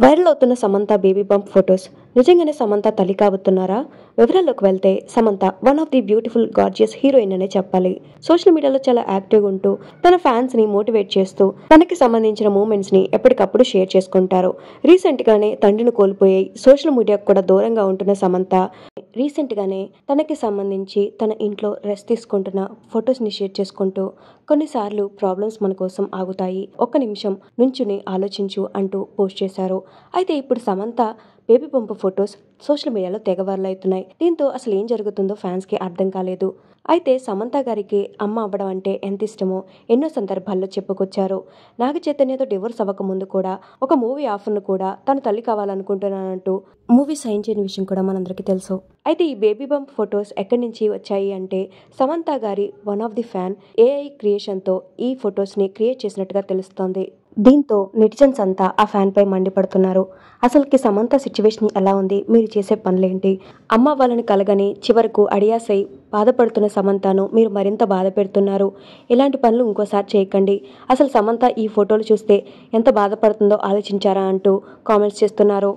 Viral అవుతున్న Samantha baby bump photos నిజంగానే సమంత తల్లి కాబోతున్నారా? వివరాల్లోకి వెళ్తే Samantha one of the beautiful gorgeous heroine అనే చెప్పాలి. సోషల్ మీడియాలో చాలా యాక్టివ్ ఉంటూ తన ఫ్యాన్స్ ని మోటివేట్ చేస్తూ తనకి సంబంధించిన మూమెంట్స్ ని ఎప్పటికప్పుడు షేర్ చేసుకుంటారు. రీసెంట్ గానే తండ్రిని కోల్పోయి సోషల్ మీడియాకు కూడా దూరంగా ఉంటున్న సమంత రీసెంట్ గానే తనకి సంబంధించి తన ఇంట్లో రెస్ట్ తీసుకుంటున్న ఫొటోస్ ని షేర్ చేసుకుంటూ కొన్నిసార్లు ప్రాబ్లమ్స్ మన కోసం ఆగుతాయి, ఒక్క నిమిషం నుంచుని ఆలోచించు అంటూ పోస్ట్ చేశారు. అయితే ఇప్పుడు Samantha baby bump photos social మీడియాలో తెగ వైరల్ అవుతున్నాయి. దీంతో అసలు ఏం జరుగుతుందో ఫ్యాన్స్ కి అర్థం కాలేదు. అయితే సమంత గారికి అమ్మ అవ్వడం అంటే ఎంత ఇష్టమో ఎన్నో సందర్భాల్లో చెప్పుకొచ్చారు. నాగ చైతన్యతో డివోర్స్ అవ్వక ముందు కూడా ఒక మూవీ ఆఫర్ను కూడా తను తల్లి కావాలనుకుంటున్నానంటూ మూవీ సైన్ చేయని విషయం కూడా మనందరికీ తెలుసు. అయితే ఈ బేబీ బంప్ ఫొటోస్ ఎక్కడి నుంచి వచ్చాయి అంటే సమంత గారి one of the fan AI క్రియేషన్తో ఈ ఫొటోస్ని క్రియేట్ చేసినట్టుగా తెలుస్తోంది. దీంతో నెటిజన్స్ అంతా ఆ ఫ్యాన్ పై మండిపడుతున్నారు. అసలుకి సమంత సిచ్యువేషన్ ఎలా ఉంది, మీరు చేసే పనులేంటి, అమ్మ వాళ్ళని కలగని చివరకు అడియాసై బాధపడుతున్న సమంతను మీరు మరింత బాధ పెడుతున్నారు. ఇలాంటి పనులు ఇంకోసారి చేయకండి. అసలు సమంత ఈ ఫోటోలు చూస్తే ఎంత బాధపడుతుందో ఆలోచించారా అంటూ కామెంట్స్ చేస్తున్నారు.